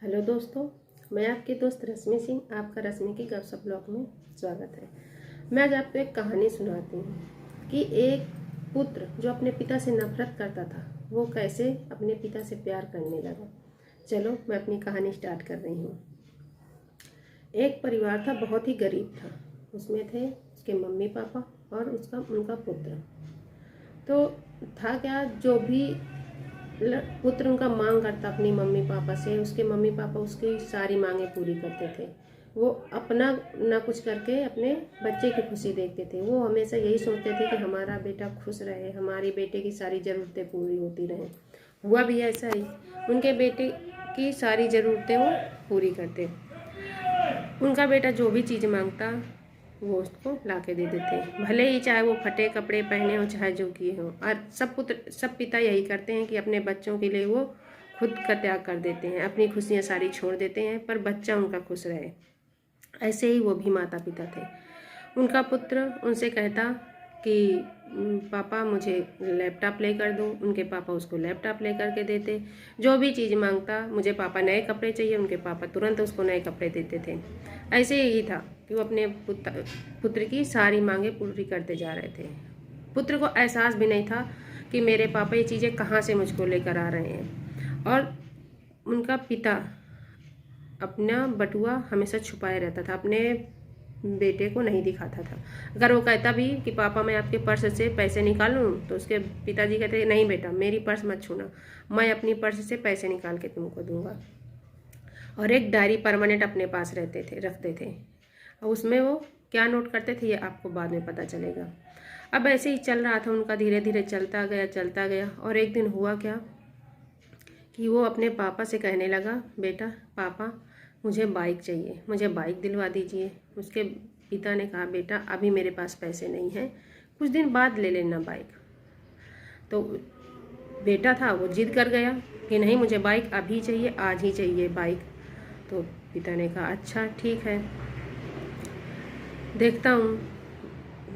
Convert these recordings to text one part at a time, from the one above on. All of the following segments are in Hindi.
हेलो दोस्तों, मैं आपकी दोस्त रश्मि सिंह, आपका रश्मि की गपशप ब्लॉग में स्वागत है। मैं आज आपको एक कहानी सुनाती हूँ कि एक पुत्र जो अपने पिता से नफरत करता था वो कैसे अपने पिता से प्यार करने लगा। चलो मैं अपनी कहानी स्टार्ट कर रही हूँ। एक परिवार था, बहुत ही गरीब था। उसमें थे उसके मम्मी पापा और उनका पुत्र। तो था क्या, जो भी पुत्र उनका मांग करता अपनी मम्मी पापा से, उसके मम्मी पापा उसकी सारी मांगें पूरी करते थे। वो अपना ना कुछ करके अपने बच्चे की खुशी देखते थे। वो हमेशा यही सोचते थे कि हमारा बेटा खुश रहे, हमारे बेटे की सारी ज़रूरतें पूरी होती रहें। हुआ भी ऐसा ही, उनके बेटे की सारी ज़रूरतें वो पूरी करते। उनका बेटा जो भी चीज़ मांगता वो उसको ला के दे देते, भले ही चाहे वो फटे कपड़े पहने हो चाहे जो किए हो। और सब पिता यही करते हैं कि अपने बच्चों के लिए वो खुद का त्याग कर देते हैं, अपनी खुशियाँ सारी छोड़ देते हैं पर बच्चा उनका खुश रहे। ऐसे ही वो भी माता पिता थे। उनका पुत्र उनसे कहता कि पापा मुझे लैपटॉप लेकर दो, उनके पापा उसको लैपटॉप लेकर के देते। जो भी चीज़ मांगता, मुझे पापा नए कपड़े चाहिए, उनके पापा तुरंत उसको नए कपड़े देते थे। ऐसे ही था कि वो अपने पुत्र की सारी मांगें पूरी करते जा रहे थे। पुत्र को एहसास भी नहीं था कि मेरे पापा ये चीज़ें कहाँ से मुझको लेकर आ रहे हैं। और उनका पिता अपना बटुआ हमेशा छुपाए रहता था, अपने बेटे को नहीं दिखाता था। अगर वो कहता भी कि पापा मैं आपके पर्स से पैसे निकालूं, तो उसके पिताजी कहते नहीं बेटा, मेरी पर्स मत छूना, मैं अपनी पर्स से पैसे निकाल के तुमको दूंगा। और एक डायरी परमानेंट अपने पास रखते थे। और उसमें वो क्या नोट करते थे ये आपको बाद में पता चलेगा। अब ऐसे ही चल रहा था उनका, धीरे धीरे चलता गया। और एक दिन हुआ क्या कि वो अपने पापा से कहने लगा, बेटा पापा मुझे बाइक चाहिए, मुझे बाइक दिलवा दीजिए। उसके पिता ने कहा, बेटा अभी मेरे पास पैसे नहीं हैं, कुछ दिन बाद ले लेना बाइक। तो बेटा था वो जिद कर गया कि नहीं, मुझे बाइक अभी चाहिए, आज ही चाहिए बाइक। तो पिता ने कहा अच्छा ठीक है, देखता हूँ।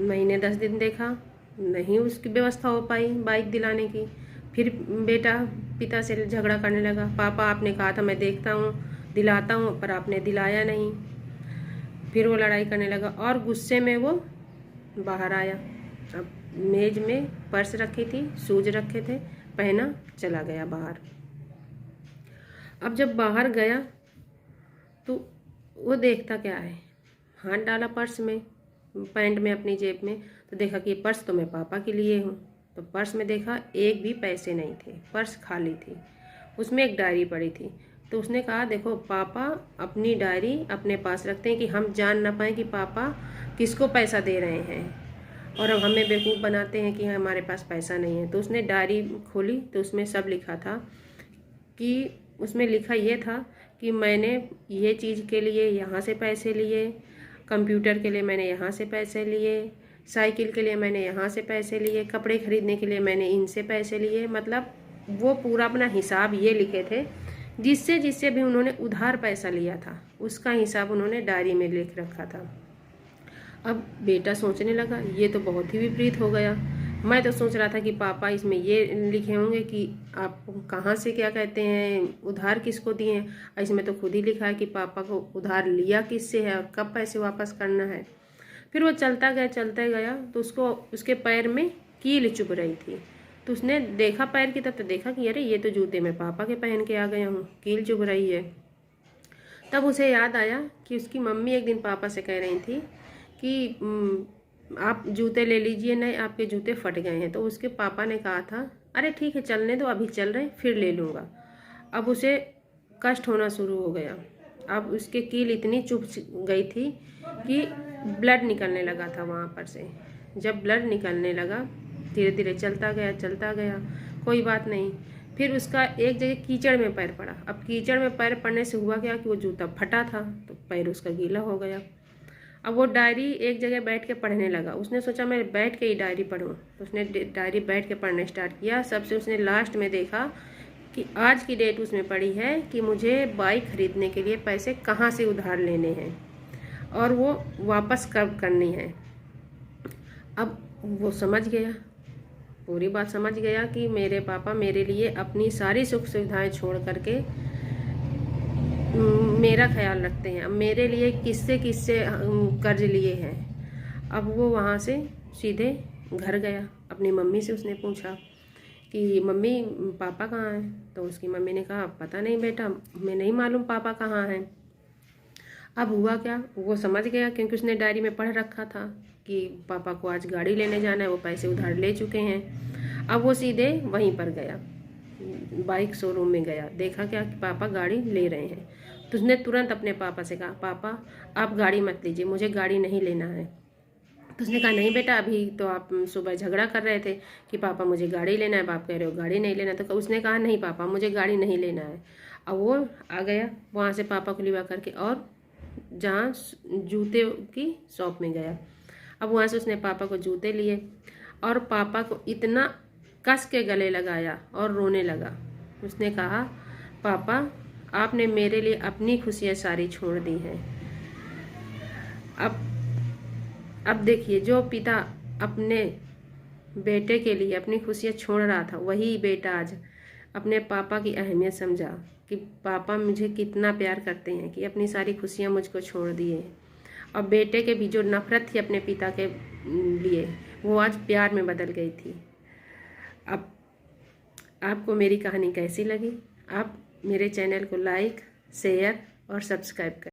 महीने 10 दिन देखा, नहीं उसकी व्यवस्था हो पाई बाइक दिलाने की। फिर बेटा पिता से झगड़ा करने लगा, पापा आपने कहा था मैं देखता हूँ दिलाता हूँ, पर आपने दिलाया नहीं। फिर वो लड़ाई करने लगा और गुस्से में वो बाहर आया। अब मेज में पर्स रखी थी, शूज रखे थे, पहना चला गया बाहर। अब जब बाहर गया तो वो देखता क्या है, हाथ डाला पर्स में, पैंट में अपनी जेब में, तो देखा कि ये पर्स तो मैं पापा के लिए हूँ। तो पर्स में देखा एक भी पैसे नहीं थे, पर्स खाली थी, उसमें एक डायरी पड़ी थी। तो उसने कहा देखो पापा अपनी डायरी अपने पास रखते हैं कि हम जान ना पाए कि पापा किसको पैसा दे रहे हैं और अब हमें बेवकूफ़ बनाते हैं कि हमारे पास पैसा नहीं है। तो उसने डायरी खोली तो उसमें सब लिखा था कि उसमें लिखा ये था कि मैंने ये चीज़ के लिए यहाँ से पैसे लिए, कंप्यूटर के लिए मैंने यहाँ से पैसे लिए, साइकिल के लिए मैंने यहाँ से पैसे लिए, कपड़े खरीदने के लिए मैंने इनसे पैसे लिए। मतलब वो पूरा अपना हिसाब ये लिखे थे, जिससे जिससे भी उन्होंने उधार पैसा लिया था उसका हिसाब उन्होंने डायरी में लिख रखा था। अब बेटा सोचने लगा ये तो बहुत ही विपरीत हो गया। मैं तो सोच रहा था कि पापा इसमें ये लिखे होंगे कि आप कहाँ से क्या कहते हैं उधार किसको दिए हैं, इसमें तो खुद ही लिखा है कि पापा को उधार लिया किससे है और कब पैसे वापस करना है। फिर वो चलता गया तो उसको उसके पैर में कील चुभ रही थी। तो उसने देखा पैर की तरफ, तो देखा कि अरे ये तो जूते मैं पापा के पहन के आ गया हूँ, कील चुभ रही है। तब उसे याद आया कि उसकी मम्मी एक दिन पापा से कह रही थी कि आप जूते ले लीजिए, नहीं आपके जूते फट गए हैं। तो उसके पापा ने कहा था अरे ठीक है चलने दो, अभी चल रहे फिर ले लूँगा। अब उसे कष्ट होना शुरू हो गया। अब उसके कील इतनी चुभ गई थी कि ब्लड निकलने लगा था वहाँ पर से। जब ब्लड निकलने लगा, धीरे धीरे चलता गया, कोई बात नहीं। फिर उसका एक जगह कीचड़ में पैर पड़ा। अब कीचड़ में पैर पड़ने से हुआ क्या कि वो जूता फटा था तो पैर उसका गीला हो गया। अब वो डायरी एक जगह बैठ के पढ़ने लगा। उसने सोचा मैं बैठ के ही डायरी पढूं, तो उसने डायरी बैठ के पढ़ना स्टार्ट किया। सबसे उसने लास्ट में देखा कि आज की डेट उसमें पड़ी है कि मुझे बाइक खरीदने के लिए पैसे कहाँ से उधार लेने हैं और वो वापस कब करनी है। अब वो समझ गया, पूरी बात समझ गया कि मेरे पापा मेरे लिए अपनी सारी सुख सुविधाएं छोड़ करके मेरा ख्याल रखते हैं। अब मेरे लिए किससे किससे कर्ज लिए हैं। अब वो वहाँ से सीधे घर गया। अपनी मम्मी से उसने पूछा कि मम्मी पापा कहाँ हैं। तो उसकी मम्मी ने कहा पता नहीं बेटा, मैं नहीं मालूम पापा कहाँ हैं। अब हुआ क्या, वो समझ गया क्योंकि उसने डायरी में पढ़ रखा था कि पापा को आज गाड़ी लेने जाना है, वो पैसे उधार ले चुके हैं। अब वो सीधे वहीं पर गया, बाइक शोरूम में गया, देखा क्या कि पापा गाड़ी ले रहे हैं। तो उसने तुरंत अपने पापा से कहा पापा आप गाड़ी मत लीजिए, मुझे गाड़ी नहीं लेना है। तो उसने कहा नहीं बेटा, अभी तो आप सुबह झगड़ा कर रहे थे कि पापा मुझे गाड़ी लेना है, आप कह रहे हो गाड़ी नहीं लेना। तो उसने कहा नहीं पापा मुझे गाड़ी नहीं लेना है। अब वो आ गया वहाँ से पापा को लिवा करके और जहाँ जूते की शॉप में गया। अब वहाँ से उसने पापा को जूते लिए और पापा को इतना कस के गले लगाया और रोने लगा। उसने कहा पापा आपने मेरे लिए अपनी खुशियाँ सारी छोड़ दी हैं। अब देखिए, जो पिता अपने बेटे के लिए अपनी खुशियाँ छोड़ रहा था, वही बेटा आज अपने पापा की अहमियत समझा कि पापा मुझे कितना प्यार करते हैं कि अपनी सारी खुशियाँ मुझको छोड़ दिए। और बेटे के भी जो नफ़रत थी अपने पिता के लिए, वो आज प्यार में बदल गई थी। अब आपको मेरी कहानी कैसी लगी? आप मेरे चैनल को लाइक, शेयर और सब्सक्राइब करें।